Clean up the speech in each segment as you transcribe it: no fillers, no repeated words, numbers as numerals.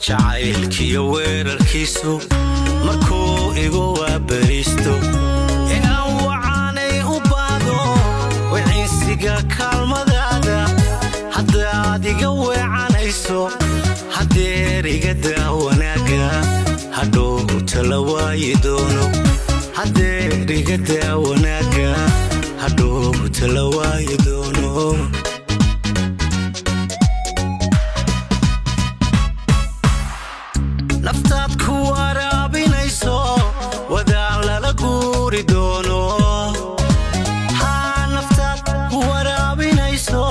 jacaylkiyo weerarkiisu markuu igu waabariisto inaan wacaanay u baado wiciisiga kaalmadaada haddaad iga weecanayso hadeer iga daa wanaaga hadhow tala waayi doono hadeer iga daa wanaaga hadhow tala waayi doono naftaad ku waraabinayso wadaan lala guuri doono haa naftaad ku waraabinayso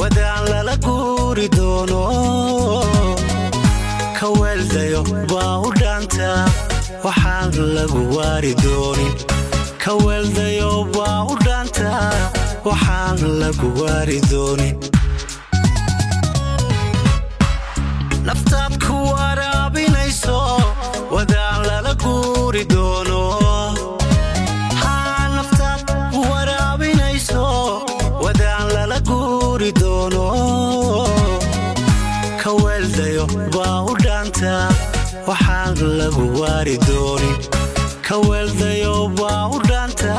wadaan lala guuri doono ka weeldayo baa u dhaanta waxaan lagu waari doonin ka weeldayo baa u dhaanta waxaan lagu waari doonin naftaad ku waraabinayso wadaan lala guuri doono haa naftaad ku waraabinayso wadaan lala guuri doono ka weeldayo baa u dhaanta waxaan lagu waari doonin ka weeldayo baa u dhaanta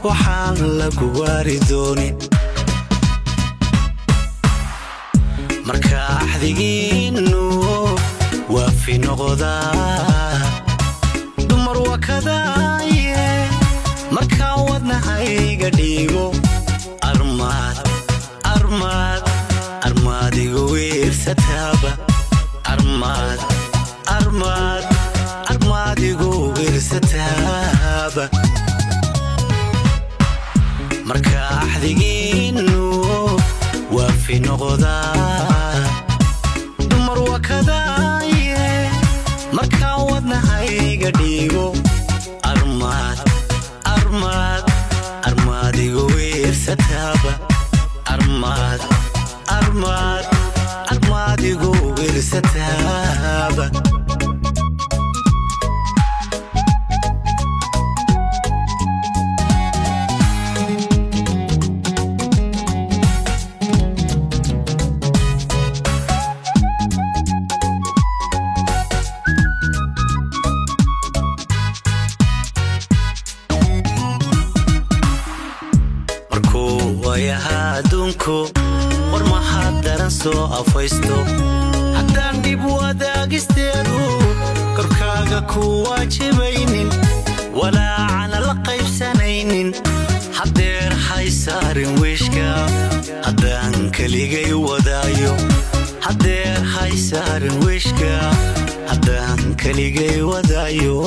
waxaan lagu waari doonin marka axdigiinnu waafi noqdaa dumar wakadaaye markaa wadnahayga dhiigo armaad igu wiirsataaba armaad igu wiirsataaba marka axdigiinnu waafi noqdaa dumar wakadaaye markaa wadnahayga dhiigo armaad igu wiirsataaba armaad igu wiirsataaba adduunku war maxaad daran soo afaysto haddaan dhib wadaagisteedu korkaaga ku waajibaynin walaacana la qaybsanaynin hadeer haysaarin wiishka haddaan keligay wadaayo hadeer haysaarin wiishka haddaan keligay wadaayo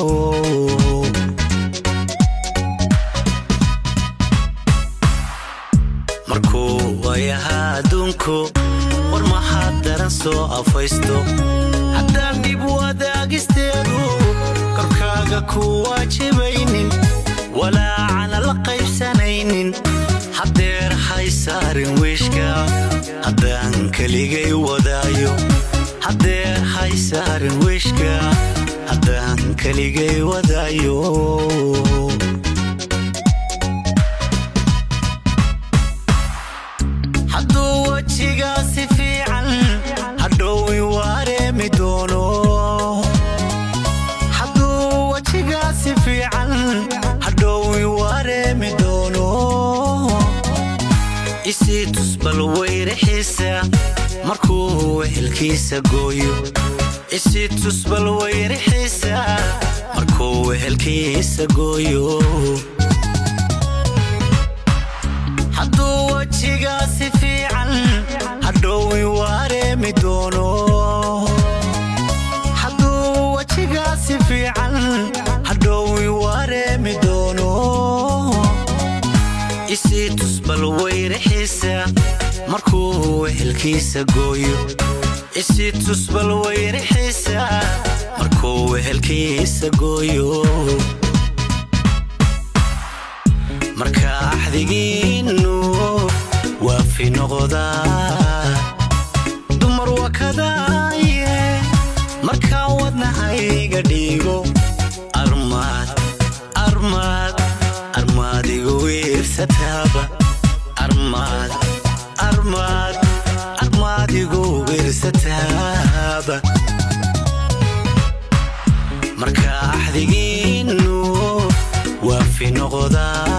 markuu waayahaa adduunku war maxaad daran soo afaysto haddaan dhib wadaagisteedu korkaaga ku waajibaynin walaacana la qaybsanaynin hadeer haysaarin wiishka haddaan keligay wadaayo hadeer haysaarin wiishka haddaan keligay wadaayo hadduu wajigaasi fiican hadhow i wareemi doono hadduu wajigaasi fiican hadhow i wareemi doono isii tusbal weyrixiisa markuu wehelkiisa gooyo isii tusbal weyrixiisa markuu wehelkiisa gooyo hadduu wajigaasi fiican hadhow i wareemi doono hadduu wajigaasi fiican hadhow i wareemi doono isii tusbal weyrixiisa markuu wehelkiisa gooyo isii tusbal weyrixiisa markuu wehelkiisa gooyo marka axdigiinnu waafi noqdaa dumar wakadaaye markaa wadnahayga dhiigo armaad igu wiirsataaba armaad igu wiirsataaba marka axdigiinu waa fi noqdaa